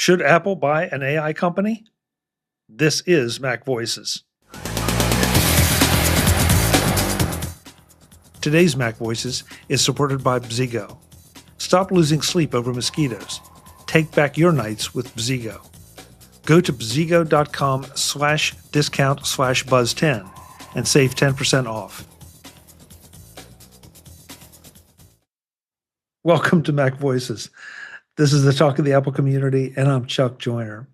Should Apple buy an AI company? This is MacVoices. Today's MacVoices is supported by Bzigo. Stop losing sleep over mosquitoes. Take back your nights with Bzigo. Go to bzigo.com/discount/buzz10 and save 10% off. Welcome to MacVoices. This is the talk of the Apple community, and I'm Chuck Joyner.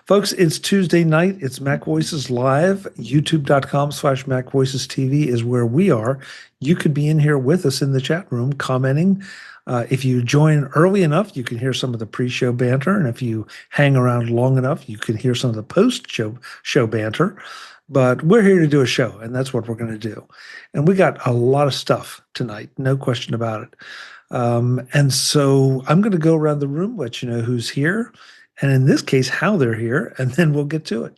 Folks, it's Tuesday night. It's MacVoices Live. YouTube.com/MacVoices TV is where we are. You could be in here with us in the chat room commenting. If you join early enough, you can hear some of the pre-show banter. And if you hang around long enough, you can hear some of the post-show banter. But we're here to do a show, and that's what we're going to do. And we got a lot of stuff tonight, no question about it. And so I'm going to go around the room, let you know who's here, and in this case, how they're here, and then we'll get to it.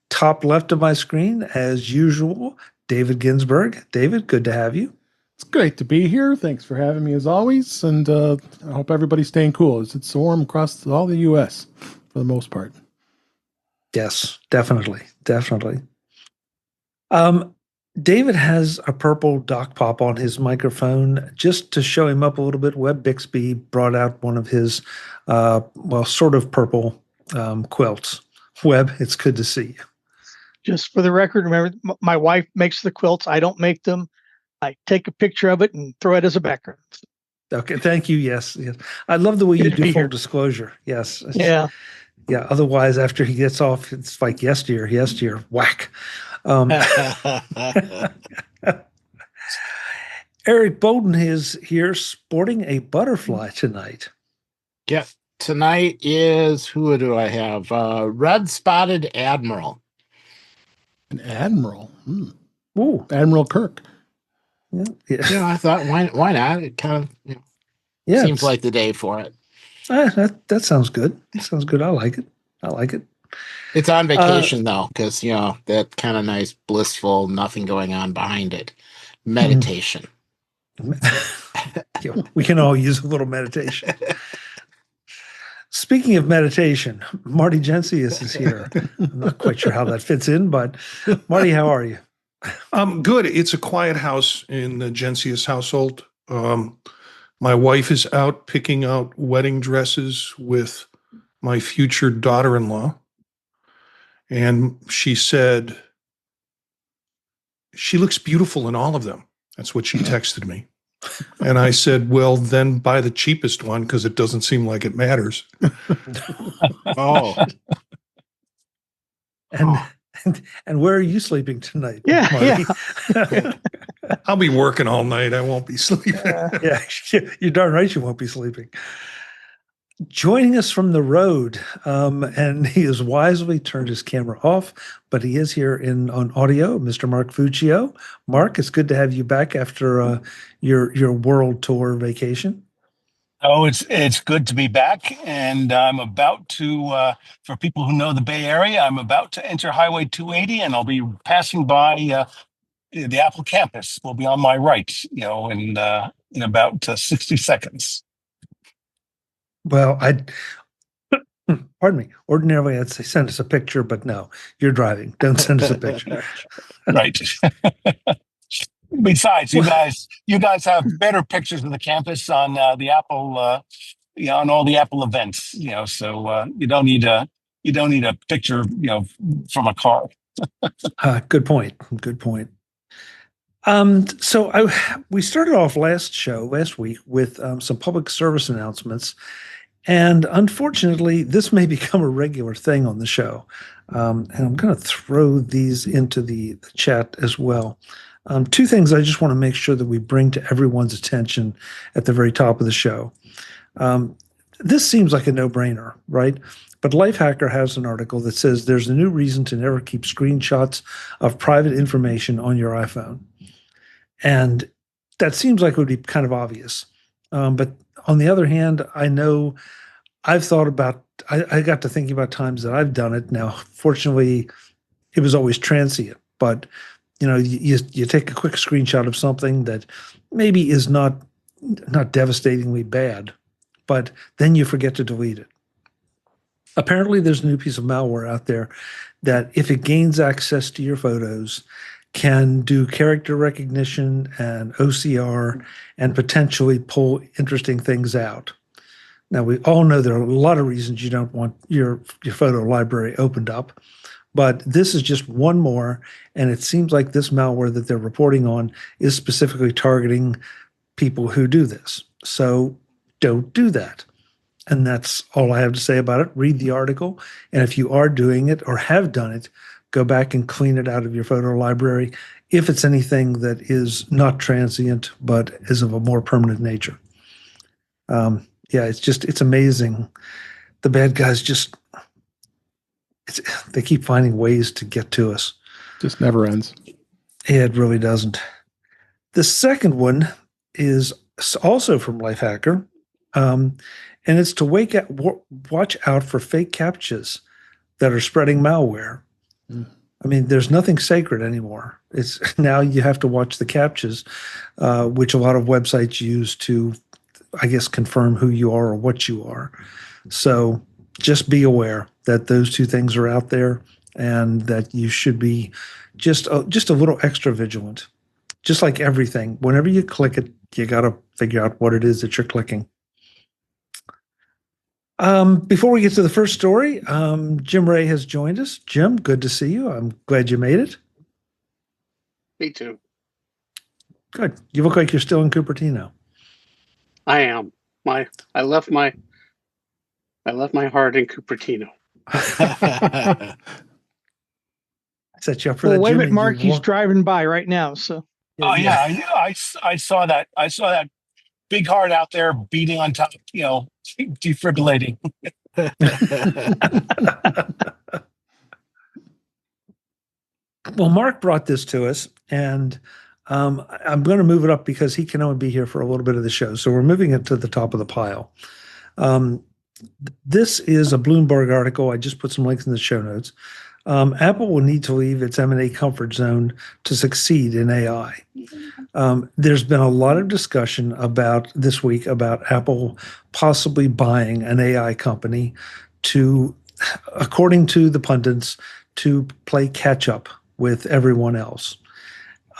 Top left of my screen, as usual, David Ginsburg. David, good to have you. It's great to be here. Thanks for having me as always, and I hope everybody's staying cool. It's warm across all the U.S. for the most part. Yes, definitely. David has a purple dock pop on his microphone. Just to show him up a little bit, Webb Bixby brought out one of his, sort of purple quilts. Webb, it's good to see you. Just for the record, remember, my wife makes the quilts. I don't make them. I take a picture of it and throw it as a background. Okay, thank you. Yes. I love the way you do full disclosure. Yes. Yeah. Yeah. Otherwise, after he gets off, it's like yesteryear, whack. Eric Bolden is here sporting a butterfly tonight. Yeah. Tonight is, who do I have? Red Spotted Admiral. An admiral. Ooh. Admiral Kirk. Yeah, I thought, why not? It kind of seems like the day for it. That sounds good. That sounds good. I like it. It's on vacation, though, because, that kind of nice, blissful, nothing going on behind it. Meditation. We can all use a little meditation. Speaking of meditation, Marty Jencius is here. I'm not quite sure how that fits in, but Marty, how are you? Good. It's a quiet house in the Gensius household. My wife is out picking out wedding dresses with my future daughter-in-law. And she said, she looks beautiful in all of them. That's what she texted me. And I said, well, then buy the cheapest one because it doesn't seem like it matters. Oh. And where are you sleeping tonight? Yeah. I'll be working all night. I won't be sleeping. Yeah, you're darn right you won't be sleeping. Joining us from the road, and he has wisely turned his camera off, but he is here on audio, Mr. Mark Fuccio. Mark, it's good to have you back after your world tour vacation. Oh, it's good to be back, and I'm about to, for people who know the Bay Area, I'm about to enter Highway 280, and I'll be passing by the Apple campus. Will be on my right, in about 60 seconds. Well, pardon me. Ordinarily, I'd say send us a picture, but no, you're driving. Don't send us a picture. Right. Besides, you guys have better pictures of the campus on the Apple, on all the Apple events. So you don't need a picture, from a car. Good point. So we started off last week with some public service announcements. And unfortunately, this may become a regular thing on the show. And I'm going to throw these into the chat as well. Two things I just want to make sure that we bring to everyone's attention at the very top of the show. This seems like a no-brainer, right? But Lifehacker has an article that says there's a new reason to never keep screenshots of private information on your iPhone. And that seems like it would be kind of obvious. But on the other hand, I know I got to thinking about times that I've done it. Now, fortunately, it was always transient, but you take a quick screenshot of something that maybe is not devastatingly bad, but then you forget to delete it. Apparently, there's a new piece of malware out there that, if it gains access to your photos, can do character recognition and OCR and potentially pull interesting things out. Now, we all know there are a lot of reasons you don't want your photo library opened up, but this is just one more. And it seems like this malware that they're reporting on is specifically targeting people who do this. So don't do that. And that's all I have to say about it. Read the article. And if you are doing it or have done it, go back and clean it out of your photo library if it's anything that is not transient but is of a more permanent nature. Yeah, it's amazing. The bad guys they keep finding ways to get to us. Just never ends. It really doesn't. The second one is also from Lifehacker. And it's to watch out for fake CAPTCHAs that are spreading malware. I mean, there's nothing sacred anymore. It's now you have to watch the CAPTCHAs, which a lot of websites use to, I guess, confirm who you are or what you are. So just be aware that those two things are out there and that you should be just a little extra vigilant. Just like everything, whenever you click it, you got to figure out what it is that you're clicking. Before we get to the first story, Jim Ray has joined us. Jim, good to see you. I'm glad you made it. Me too. Good. You look like you're still in Cupertino. I am. I left my heart in Cupertino. Set you up for Well, that. wait a Jim, minute, and Mark. you He's driving by right now. So I saw that. I saw that big heart out there beating on top, defibrillating. Well, Mark brought this to us, and I'm going to move it up because he can only be here for a little bit of the show. So we're moving it to the top of the pile. This is a Bloomberg article. I just put some links in the show notes. Apple will need to leave its M&A comfort zone to succeed in AI. There's been a lot of discussion this week about Apple possibly buying an AI company to, according to the pundits, to play catch up with everyone else.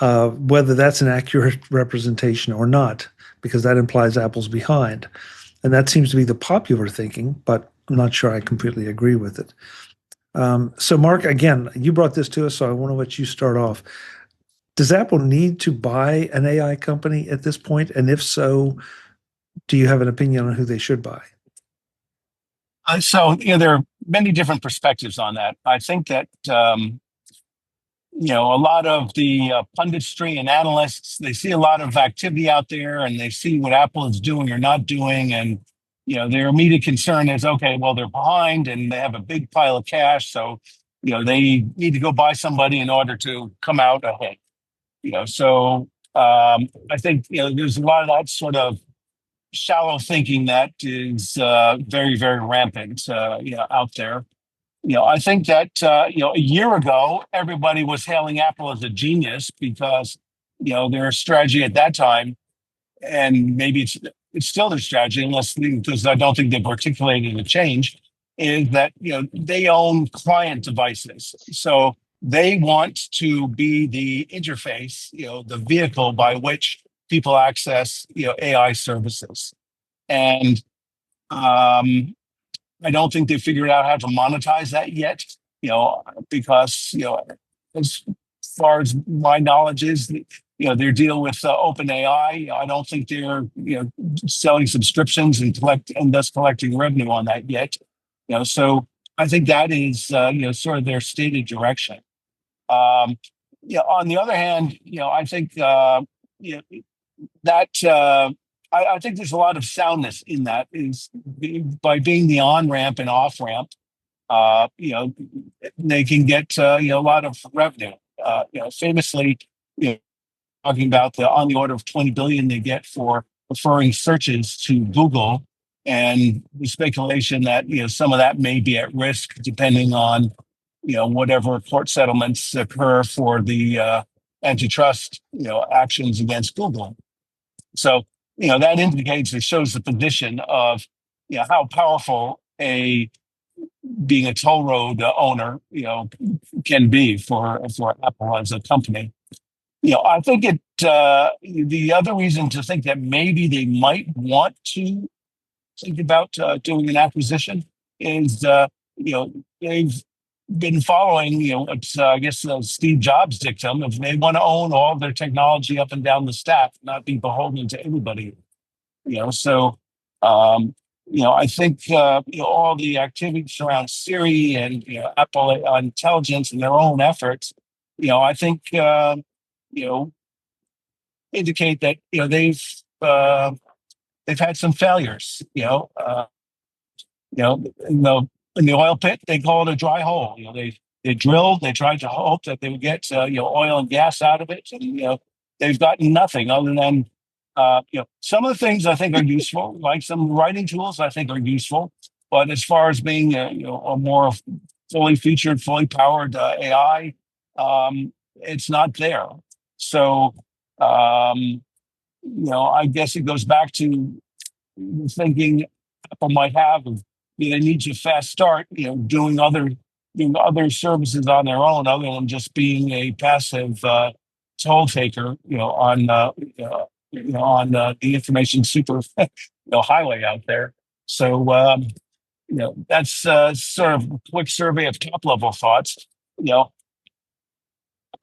Whether that's an accurate representation or not, because that implies Apple's behind. And that seems to be the popular thinking, but I'm not sure I completely agree with it. So, Mark, again, you brought this to us, so I want to let you start off. Does Apple need to buy an AI company at this point? And if so, do you have an opinion on who they should buy? So, there are many different perspectives on that. I think that, a lot of the punditry and analysts, they see a lot of activity out there and they see what Apple is doing or not doing. And, their immediate concern is, okay, well, they're behind and they have a big pile of cash. So, they need to go buy somebody in order to come out ahead. So I think, there's a lot of that sort of shallow thinking that is very, very rampant, out there. I think that, a year ago, everybody was hailing Apple as a genius because, their strategy at that time, and maybe it's still their strategy, because I don't think they've articulated a change, is that, they own client devices. So they want to be the interface, the vehicle by which people access, AI services. And I don't think they figured out how to monetize that yet, because, as far as my knowledge is, their deal with OpenAI, I don't think they're, selling subscriptions and thus collecting revenue on that yet. So I think that is, sort of their stated direction. On the other hand, I think, that I think there's a lot of soundness in that is by being the on-ramp and off-ramp, they can get, a lot of revenue. Famously, talking about on the order of 20 billion they get for referring searches to Google, and the speculation that, some of that may be at risk depending on, whatever court settlements occur for the antitrust, actions against Google. So, that indicates, it shows the position of, how powerful a being a toll road owner, can be for Apple as a company. I think the other reason to think that maybe they might want to think about doing an acquisition is, they've been following, it's, I guess, Steve Jobs' dictum of they want to own all their technology up and down the stack, not be beholden to anybody. So, I think, all the activities around Siri and, Apple Intelligence and their own efforts, I think, indicate that, they've had some failures, in the oil pit, they call it a dry hole. They drilled, they tried to hope that they would get, oil and gas out of it. And, they've gotten nothing other than, some of the things I think are useful, like some writing tools I think are useful. But as far as being, a more fully featured, fully powered AI, it's not there. So, I guess it goes back to thinking Apple might have of, they need to fast start, doing other services on their own, other than just being a passive toll taker, on the information super highway out there. So that's sort of a quick survey of top level thoughts. Apple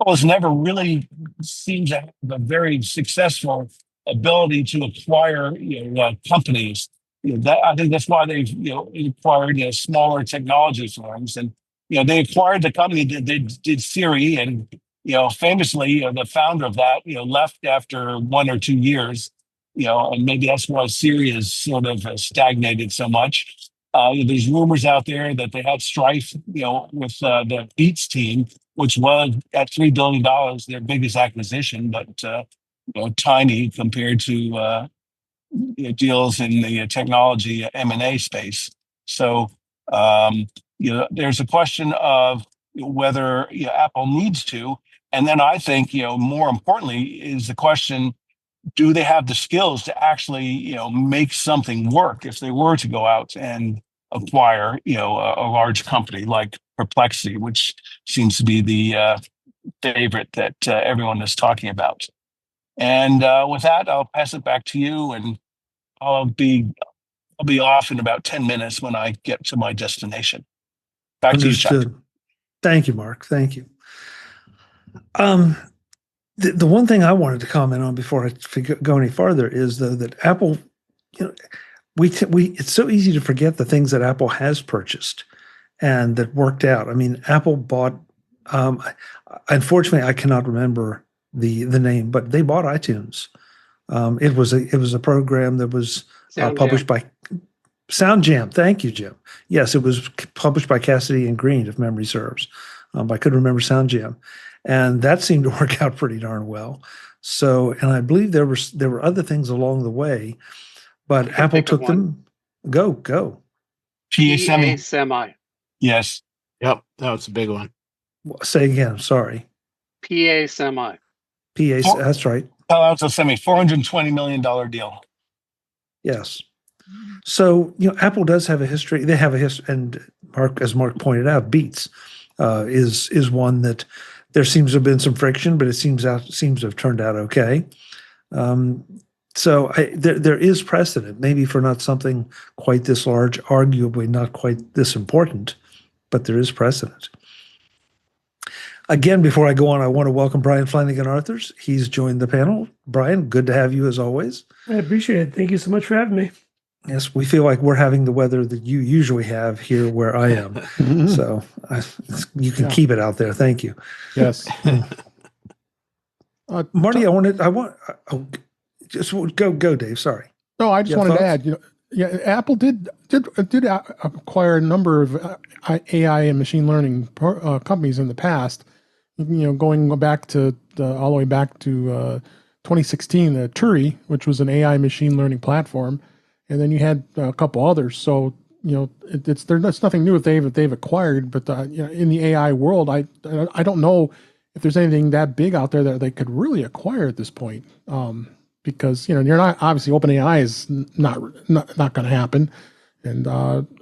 has never really seemed to have a very successful ability to acquire companies. I think that's why they've acquired smaller technology firms, and they acquired the company that did Siri, and famously the founder of that left after 1 or 2 years, and maybe that's why Siri has sort of stagnated so much. There's rumors out there that they had strife with the Beats team, which was at $3 billion their biggest acquisition, but tiny compared to deals in the technology M&A space. So there's a question of whether Apple needs to, and then I think more importantly is the question: do they have the skills to actually make something work if they were to go out and acquire a large company like Perplexity, which seems to be the favorite that everyone is talking about. And with that, I'll pass it back to you, and I'll be off in about 10 minutes when I get to my destination. Back to you, Chuck. Understood. Thank you, Mark. Thank you. The one thing I wanted to comment on before I go any farther is, though, that Apple, it's so easy to forget the things that Apple has purchased and that worked out. I mean, Apple bought, unfortunately, I cannot remember the name, but they bought iTunes. It was a program that was published by SoundJam. Thank you, Jim. Yes, it was published by Cassidy and Green, if memory serves. I couldn't remember SoundJam, and that seemed to work out pretty darn well. So, and I believe there were other things along the way, but Apple took them. Go. PA Semi. Yes. Yep, that was a big one. Say again. Sorry. PA Semi. PA. That's right. Palo Alto Semi, $420 million deal. Yes. So, Apple does have a history. They have a history, and as Mark pointed out, Beats is one that there seems to have been some friction, but it seems to have turned out okay. So there is precedent, maybe for not something quite this large, arguably not quite this important, but there is precedent. Again, before I go on, I want to welcome Brian Flanigan-Arthurs. He's joined the panel. Brian, good to have you as always. I appreciate it. Thank you so much for having me. Yes, we feel like we're having the weather that you usually have here where I am. So you can keep it out there. Thank you. Yes. Marty, just go, Dave. Sorry. No, I just wanted to add, Apple did acquire a number of AI and machine learning companies in the past. Going back to all the way back to 2016, the Turi, which was an AI machine learning platform, and then you had a couple others. So there's nothing new that they've acquired, but in the AI world, I don't know if there's anything that big out there that they could really acquire at this point. Because you're not, obviously OpenAI is not going to happen, and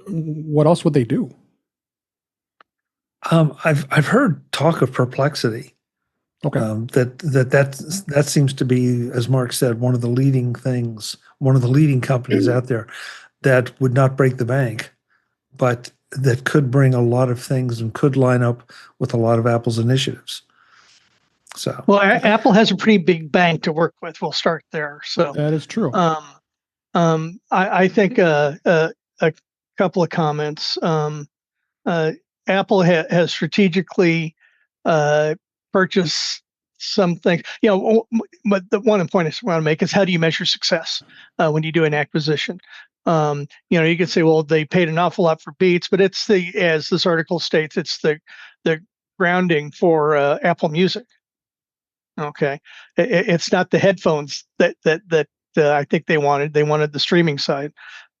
what else would they do? I've heard talk of Perplexity. Okay. That seems to be, as Mark said, one of the leading things, one of the leading companies out there that would not break the bank, but that could bring a lot of things and could line up with a lot of Apple's initiatives. So, Well, Apple has a pretty big bank to work with. We'll start there. So That is true. I think a couple of comments. Apple has strategically purchased some things. But the one point I want to make is, how do you measure success when you do an acquisition? You could say, well, they paid an awful lot for Beats, but it's as this article states, it's the grounding for Apple Music. Okay, it's not the headphones that I think they wanted. They wanted the streaming side,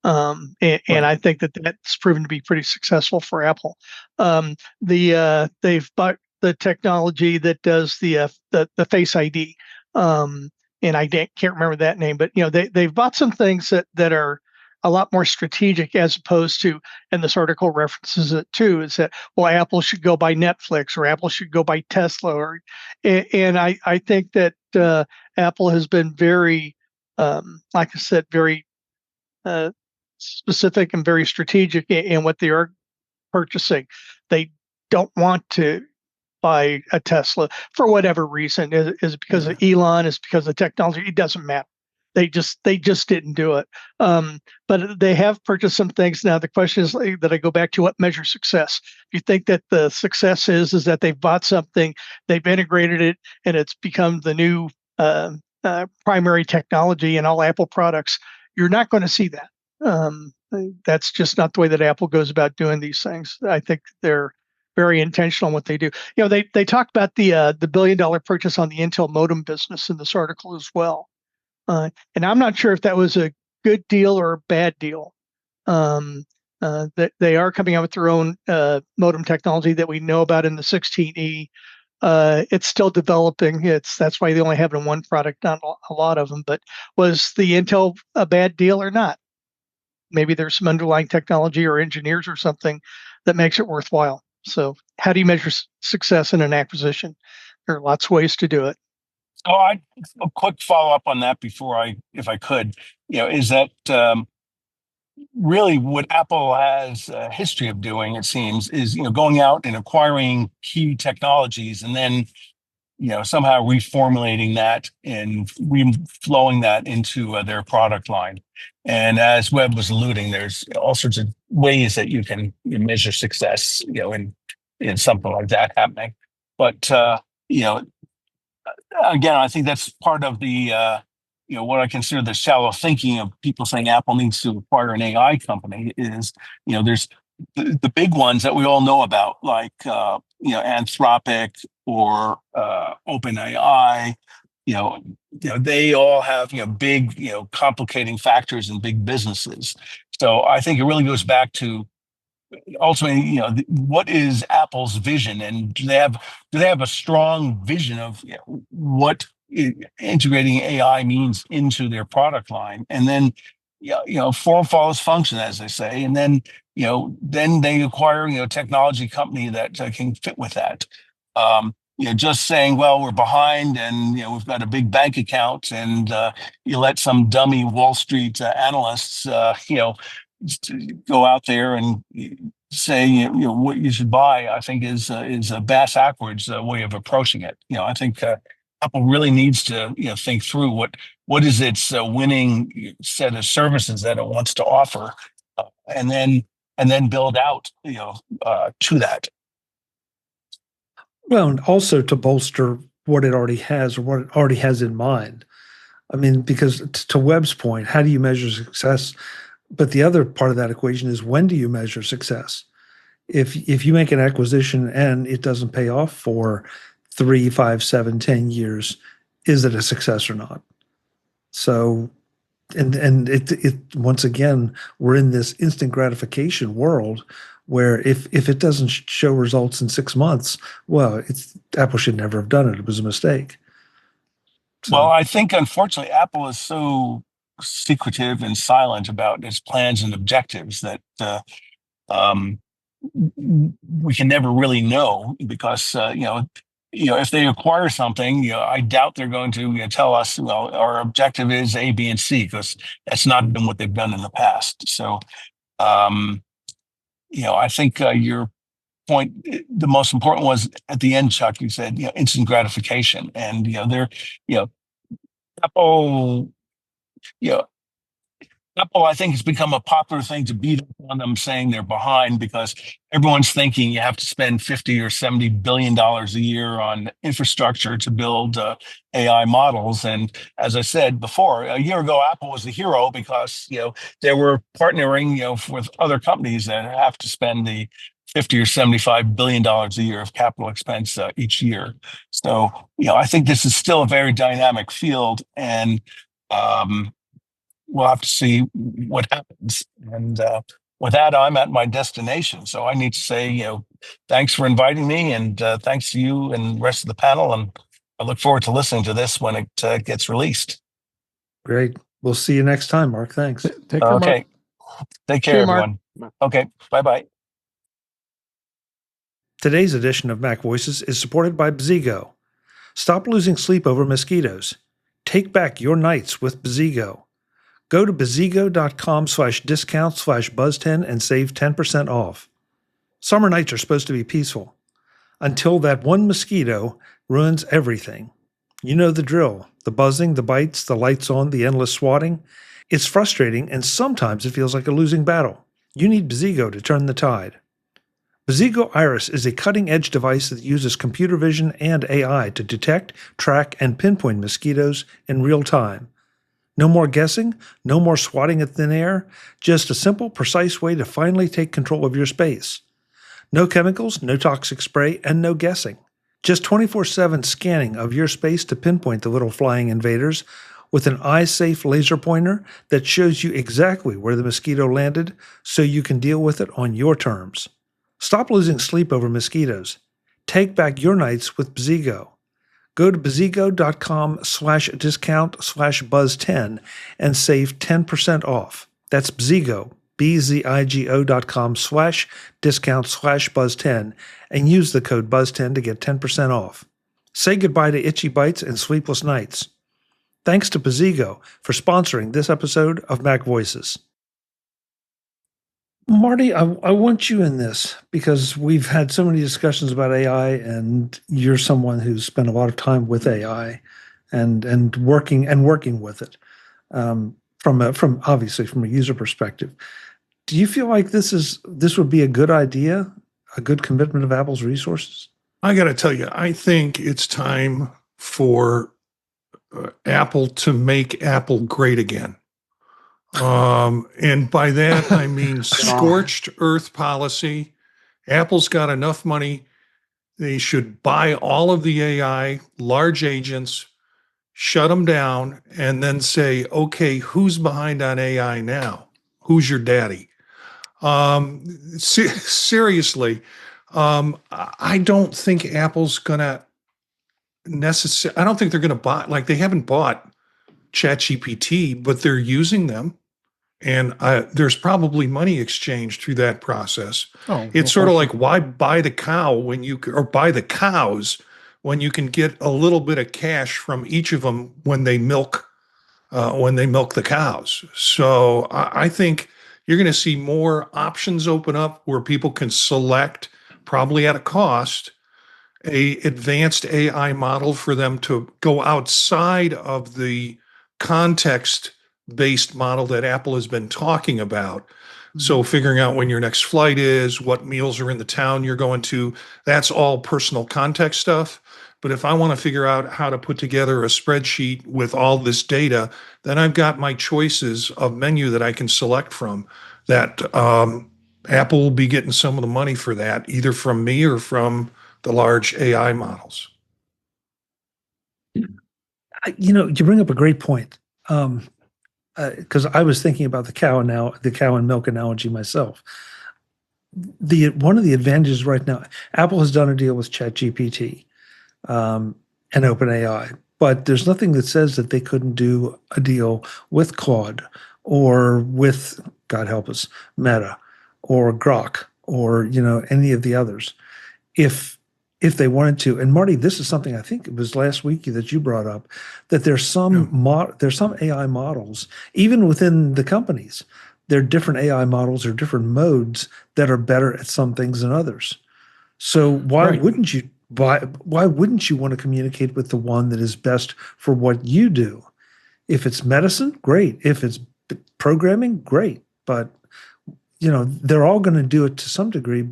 and I think that's proven to be pretty successful for Apple. They've bought the technology that does the Face ID, and I can't remember that name, but they've bought some things that are a lot more strategic, as opposed to, and this article references it too, is that, well, Apple should go buy Netflix, or Apple should go buy Tesla, and I think that Apple has been very, like I said, very specific and very strategic in what they are purchasing. They don't want to buy a Tesla for whatever reason. Is it because of Elon? Is it because of technology? It doesn't matter. They just didn't do it. But they have purchased some things. Now the question is that I go back to, what measures success? Do you think that the success is that they've bought something, they've integrated it, and it's become the new primary technology in all Apple products? You're not going to see that. That's just not the way that Apple goes about doing these things. I think they're very intentional in what they do. They talk about the $1 billion purchase on the Intel modem business in this article as well. And I'm not sure if that was a good deal or a bad deal. That they are coming out with their own modem technology that we know about in the 16E. It's still developing. That's why they only have it in one product, not a lot of them. But was the Intel a bad deal or not? Maybe there's some underlying technology or engineers or something that makes it worthwhile. So how do you measure success in an acquisition? There are lots of ways to do it. So a quick follow up on that if I could, is that really what Apple has a history of doing, it seems, is going out and acquiring key technologies and then somehow reformulating that and reflowing that into their product line. And as Webb was alluding, there's all sorts of ways that you can measure success, in something like that happening. But again, I think that's part of the what I consider the shallow thinking of people saying Apple needs to acquire an AI company. Is there's the big ones that we all know about, like Anthropic or OpenAI. They all have big complicating factors and big businesses. So I think it really goes back to ultimately, what is Apple's vision, and do they have a strong vision of what integrating AI means into their product line? And then, form follows function, as they say, and then then they acquire a technology company that can fit with that. Just saying, well, we're behind, and we've got a big bank account, and you let some dummy Wall Street analysts, go out there and say what you should buy, I think is a bass backwards way of approaching it. I think Apple really needs to think through what is its winning set of services that it wants to offer, and then build out to that. Well, and also to bolster what it already has, or what it already has in mind. I mean, because to Webb's point, how do you measure success? But the other part of that equation is, when do you measure success? If you make an acquisition and it doesn't pay off for 3, 5, 7, 10 years, is it a success or not? So, and it once again, we're in this instant gratification world where if it doesn't show results in 6 months, well, Apple should never have done it. It was a mistake. So, Well, I think unfortunately Apple is so secretive and silent about its plans and objectives that we can never really know because if they acquire something, I doubt they're going to tell us, well, our objective is A, B, and C, because that's not been what they've done in the past. So, I think your point, the most important was at the end, Chuck. You said, instant gratification, and they're, Apple, you know, Apple, I think, has become a popular thing to beat up on them, saying they're behind because everyone's thinking you have to spend 50 or 70 billion dollars a year on infrastructure to build AI models. And as I said before, a year ago, Apple was the hero because they were partnering with other companies that have to spend the 50 or 75 billion dollars a year of capital expense each year. So I think this is still a very dynamic field, and we'll have to see what happens. And with that, I'm at my destination. So I need to say, thanks for inviting me, and thanks to you and the rest of the panel. And I look forward to listening to this when it gets released. Great. We'll see you next time, Mark. Thanks. Take care, Okay. Mark. Take care, everyone. Okay. Bye-bye. Today's edition of MacVoices is supported by Bzigo. Stop losing sleep over mosquitoes. Take back your nights with Bzigo. Go to bzigo.com/discount/buzz10 and save 10% off. Summer nights are supposed to be peaceful until that one mosquito ruins everything. You know the drill. The buzzing, the bites, the lights on, the endless swatting. It's frustrating, and sometimes it feels like a losing battle. You need Bzigo to turn the tide. Bzigo Iris is a cutting-edge device that uses computer vision and AI to detect, track, and pinpoint mosquitoes in real time. No more guessing, no more swatting at thin air, just a simple, precise way to finally take control of your space. No chemicals, no toxic spray, and no guessing. Just 24/7 scanning of your space to pinpoint the little flying invaders with an eye-safe laser pointer that shows you exactly where the mosquito landed so you can deal with it on your terms. Stop losing sleep over mosquitoes. Take back your nights with Bzigo. Go to bzigo.com/discount/buzz10 and save 10% off. That's Bzigo, bzigo.com/discount/buzz10, and use the code buzz10 to get 10% off. Say goodbye to itchy bites and sleepless nights. Thanks to Bzigo for sponsoring this episode of MacVoices. Marty, I want you in this because we've had so many discussions about AI, and you're someone who's spent a lot of time with AI and working with it from obviously from a user perspective. Do you feel like this would be a good idea, a good commitment of Apple's resources? I got to tell you, I think it's time for Apple to make Apple great again. And by that, I mean scorched earth policy. Apple's got enough money. They should buy all of the AI, large agents, shut them down, and then say, okay, who's behind on AI now? Who's your daddy? Seriously, I don't think Apple's going to I don't think they're going to buy, like they haven't bought ChatGPT, but they're using them. And there's probably money exchanged through that process. It's sort of like, why buy the cow or buy the cows when you can get a little bit of cash from each of them when they milk the cows. So I think you're going to see more options open up where people can select, probably at a cost, a advanced AI model for them to go outside of the context-based model that Apple has been talking about. So figuring out when your next flight is, what meals are in the town you're going to, that's all personal context stuff. But if I want to figure out how to put together a spreadsheet with all this data, then I've got my choices of menu that I can select from. That Apple will be getting some of the money for that, either from me or from the large AI models. You bring up a great point. Because I was thinking about the cow and milk analogy myself. One of the advantages right now, Apple has done a deal with ChatGPT and OpenAI, but there's nothing that says that they couldn't do a deal with Claude or with, God help us, Meta or Grok or any of the others, if they wanted to. And Marty, this is something I think it was last week that you brought up, that there's some AI models even within the companies. There are different AI models or different modes that are better at some things than others. So why wouldn't you want to communicate with the one that is best for what you do? If it's medicine, great. If it's programming, great. But they're all going to do it to some degree,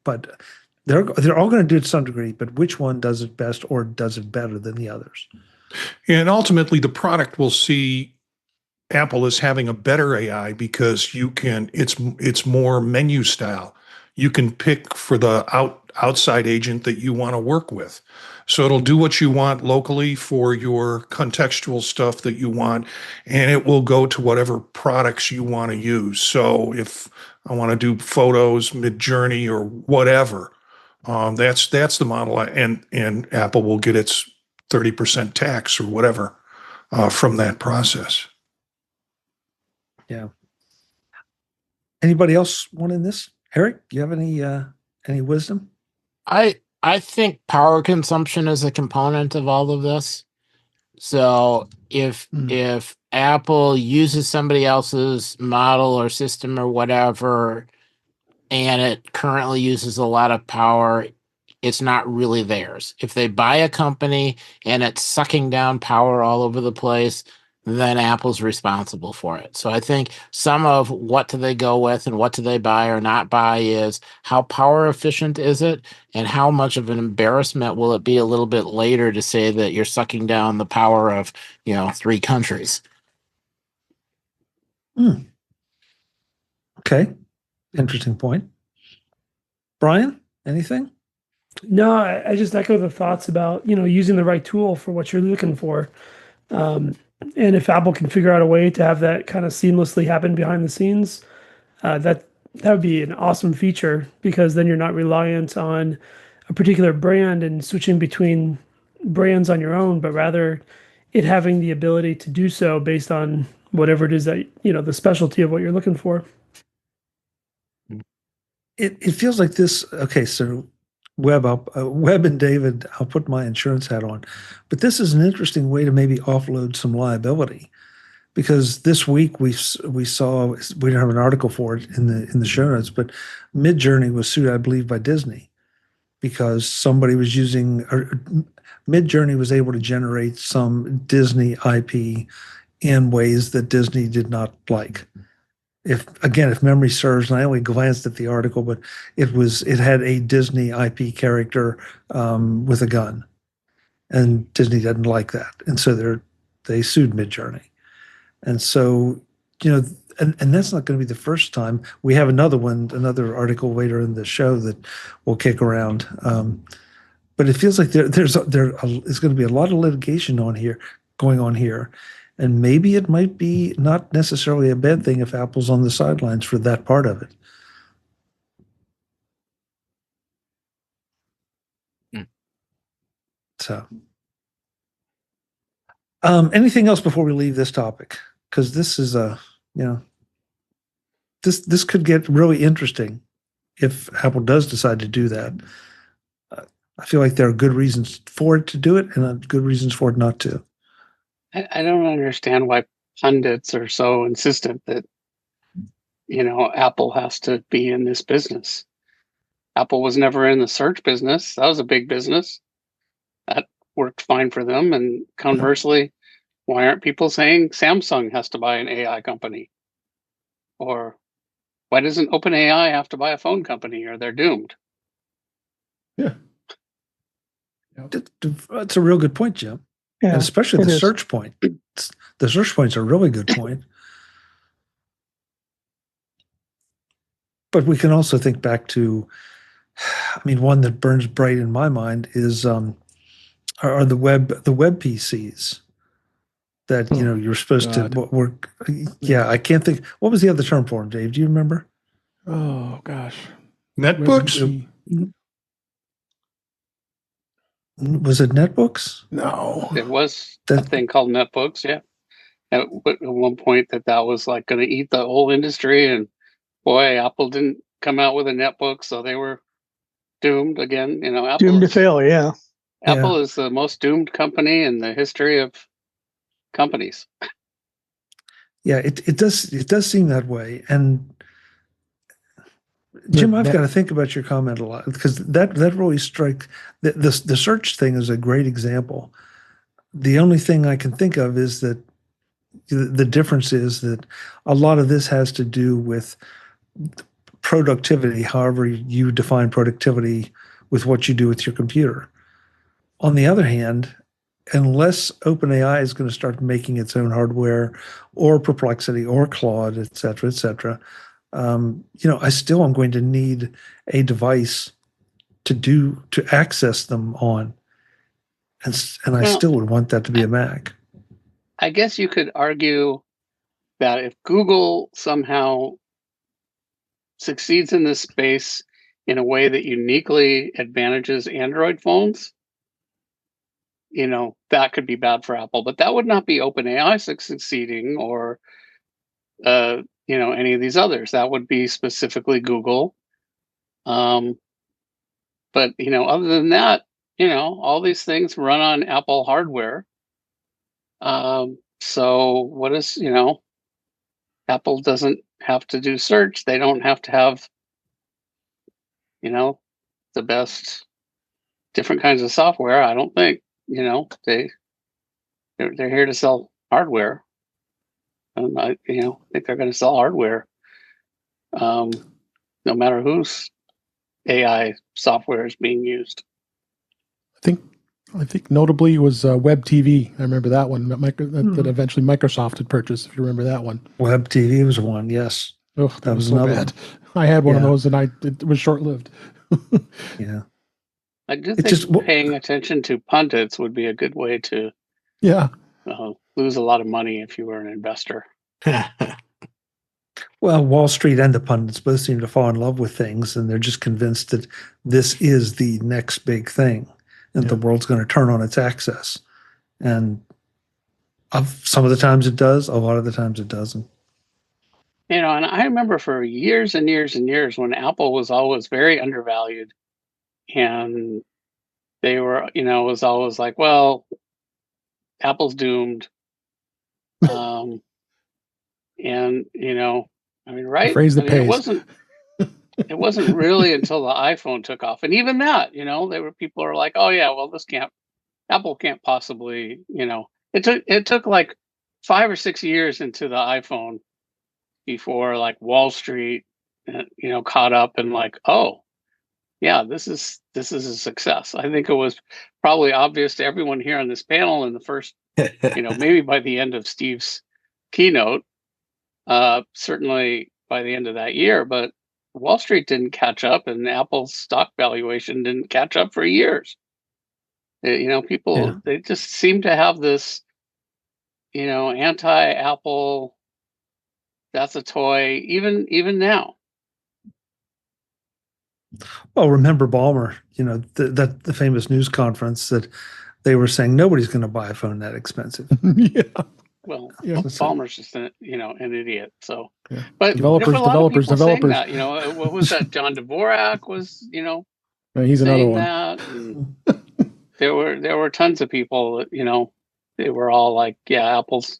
but they're all going to do it to some degree, but which one does it best or does it better than the others? And ultimately the product will see Apple as having a better AI because it's more menu style. You can pick for the outside agent that you want to work with. So it'll do what you want locally for your contextual stuff that you want, and it will go to whatever products you want to use. So if I want to do photos, Midjourney, or whatever, that's the model, and Apple will get its 30% tax or whatever from that process. Yeah. Anybody else want in this? Eric, do you have any wisdom? I think power consumption is a component of all of this. So if Apple uses somebody else's model or system or whatever, and it currently uses a lot of power, it's not really theirs. If they buy a company and it's sucking down power all over the place, then Apple's responsible for it. So I think some of what do they go with and what do they buy or not buy is how power efficient is it, and how much of an embarrassment will it be a little bit later to say that you're sucking down the power of 3 countries. Okay, interesting point. Brian, anything? No, I just echo the thoughts about, using the right tool for what you're looking for. And if Apple can figure out a way to have that kind of seamlessly happen behind the scenes, that would be an awesome feature, because then you're not reliant on a particular brand and switching between brands on your own, but rather it having the ability to do so based on whatever it is that, the specialty of what you're looking for. It feels like this. Okay, so Webb and David, I'll put my insurance hat on, but this is an interesting way to maybe offload some liability, because this week we saw, we don't have an article for it in the show notes, but Midjourney was sued, I believe, by Disney because somebody was using, or Midjourney was able to generate some Disney IP in ways that Disney did not like. If memory serves, and I only glanced at the article, but it had a Disney IP character with a gun, and Disney didn't like that, and so they sued Midjourney, and so and that's not going to be the first time. We have another article later in the show that we'll kick around, but it feels like there's going to be a lot of litigation going on here. And maybe it might be not necessarily a bad thing if Apple's on the sidelines for that part of it. So, anything else before we leave this topic? Because this is this could get really interesting if Apple does decide to do that. I feel like there are good reasons for it to do it and good reasons for it not to. I don't understand why pundits are so insistent that, Apple has to be in this business. Apple was never in the search business. That was a big business. That worked fine for them. And conversely, why aren't people saying Samsung has to buy an AI company? Or why doesn't OpenAI have to buy a phone company, or they're doomed? Yeah. That's a real good point, Jim. Yeah, and especially the search point. The search point's a really good point. But we can also think back to, one that burns bright in my mind is are the web PCs that you're supposed to work. Yeah, I can't think. What was the other term for them, Dave? Do you remember? Oh gosh, netbooks. Was it netbooks? No, it was a thing called netbooks. Yeah, at one point that was like going to eat the whole industry, and boy, Apple didn't come out with a netbook, so they were doomed again. Apple Doomed to fail. Yeah. Apple is the most doomed company in the history of companies. Yeah, it does seem that way. And Jim, I've got to think about your comment a lot, because that really strikes the search thing is a great example. The only thing I can think of is that the difference is that a lot of this has to do with productivity, however you define productivity with what you do with your computer. On the other hand, unless OpenAI is going to start making its own hardware, or Perplexity or Claude, et cetera, I still am going to need a device to access them on, and I still would want that to be a Mac. I guess you could argue that if Google somehow succeeds in this space in a way that uniquely advantages Android phones, that could be bad for Apple. But that would not be OpenAI succeeding, or any of these others. That would be specifically Google. But other than that, all these things run on Apple hardware. So what is, Apple doesn't have to do search. They don't have to have, the best different kinds of software. I don't think, they're here to sell hardware. And I think they're going to sell hardware, no matter whose AI software is being used. I think notably was Web TV. I remember that one that eventually Microsoft had purchased. If you remember that one, Web TV was one. Yes, that was so bad. I had one of those, and it was short lived. Yeah, I do think paying attention to pundits would be a good way to lose a lot of money if you were an investor. Well, Wall Street and the pundits both seem to fall in love with things, and they're just convinced that this is the next big thing, and the world's going to turn on its access. And some of the times it does, a lot of the times it doesn't. And I remember for years and years and years when Apple was always very undervalued, and they were, it was always like, well, Apple's doomed. Right? It wasn't really until the iPhone took off. And even that, people are like, oh yeah, well, Apple can't possibly, it took like 5 or 6 years into the iPhone before like Wall Street, caught up and like, oh yeah, this is a success. I think it was probably obvious to everyone here on this panel in the first, maybe by the end of Steve's keynote, certainly by the end of that year, but Wall Street didn't catch up, and Apple's stock valuation didn't catch up for years. People, they just seem to have this, anti-Apple, that's a toy, even now. Well, remember Ballmer, the famous news conference that they were saying nobody's going to buy a phone that expensive. Yeah. Well, Ballmer's just an idiot. So, yeah. But developers. That, what was that? John Dvorak was, he's another one. That. there were tons of people that, they were all like, yeah, Apple's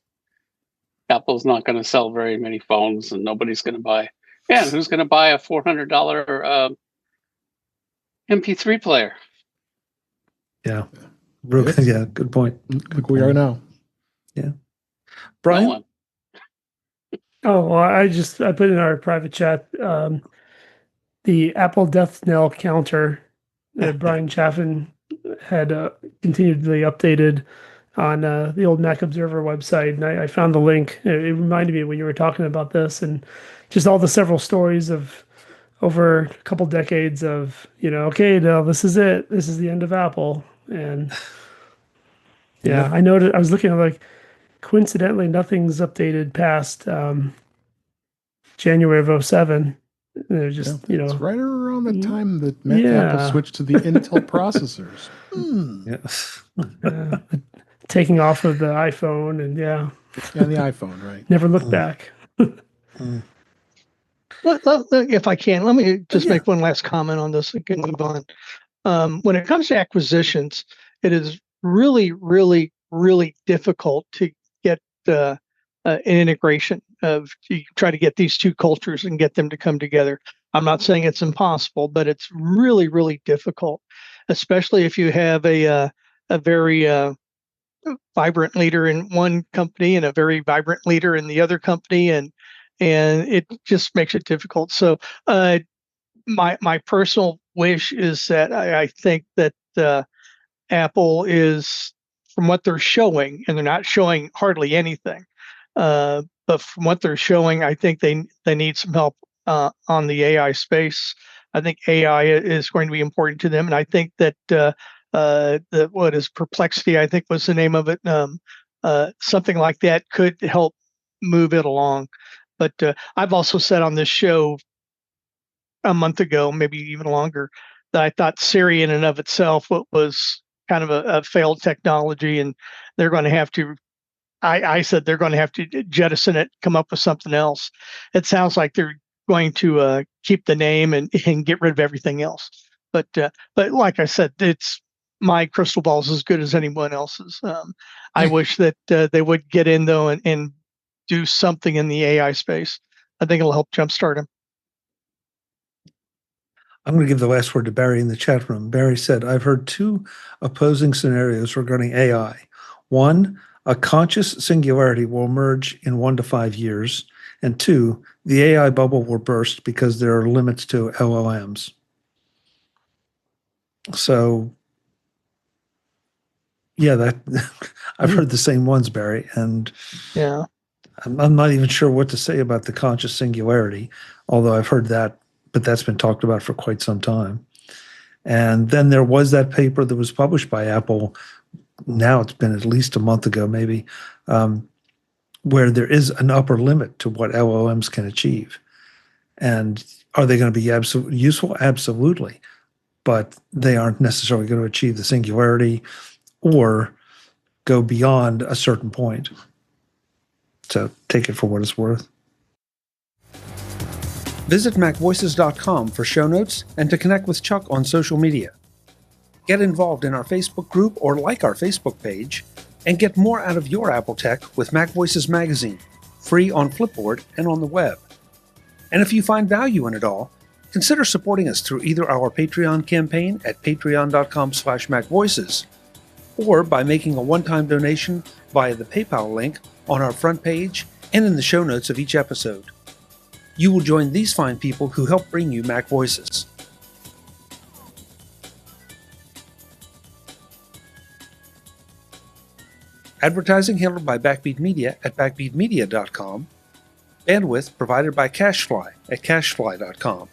not going to sell very many phones, and nobody's going to buy. Yeah, who's going to buy a $400 MP3 player? Yeah. Yeah, good point. Like we are now. Yeah. Brian? Oh, well, I put in our private chat the Apple death knell counter that Brian Chaffin had continually updated on the old Mac Observer website. And I found the link. It reminded me when you were talking about this, and just all the several stories of over a couple decades of, okay, now this is it. This is the end of Apple. And I noticed, I was looking at like, coincidentally, nothing's updated past January of 2007. They're just, it's right around the time that Apple switched to the Intel processors. Taking off of the iPhone and the iPhone, right? Never looked back. If I can, let me just Yeah. make one last comment on this and can move on. When it comes to acquisitions, it is really, really, really difficult to get an integration of you try to get these two cultures and get them to come together. I'm not saying it's impossible, but it's really, really difficult, especially if you have a very vibrant leader in one company and a very vibrant leader in the other company, and it just makes it difficult. So my personal wish is that I think that Apple is, from what they're showing, and they're not showing hardly anything, but from what they're showing, I think they need some help on the AI space. I think AI is going to be important to them, and I think that what is Perplexity, I think was the name of it, something like that could help move it along. But I've also said on this show a month ago, maybe even longer, that I thought Siri in and of itself was kind of a failed technology, and they're going to have to. I said they're going to have to jettison it, come up with something else. It sounds like they're going to keep the name and get rid of everything else. But like I said, it's my crystal ball is as good as anyone else's. I wish that they would get in though and do something in the AI space. I think it'll help jumpstart them. I'm going to give the last word to Barry in the chat room. Barry said, I've heard two opposing scenarios regarding AI. One, a conscious singularity will emerge in 1 to 5 years. And two, the AI bubble will burst because there are limits to LLMs. So, yeah, that I've heard the same ones, Barry. And yeah, I'm not even sure what to say about the conscious singularity, although I've heard that, but that's been talked about for quite some time. And then there was that paper that was published by Apple. Now it's been at least a month ago, maybe, where there is an upper limit to what LLMs can achieve. And are they going to be useful? Absolutely. But they aren't necessarily going to achieve the singularity or go beyond a certain point. So take it for what it's worth. Visit MacVoices.com for show notes and to connect with Chuck on social media. Get involved in our Facebook group or like our Facebook page, and get more out of your Apple tech with MacVoices Magazine, free on Flipboard and on the web. And if you find value in it all, consider supporting us through either our Patreon campaign at patreon.com/MacVoices or by making a one-time donation via the PayPal link on our front page and in the show notes of each episode. You will join these fine people who help bring you Mac Voices. Advertising handled by Backbeat Media at backbeatmedia.com. Bandwidth provided by CacheFly at cachefly.com.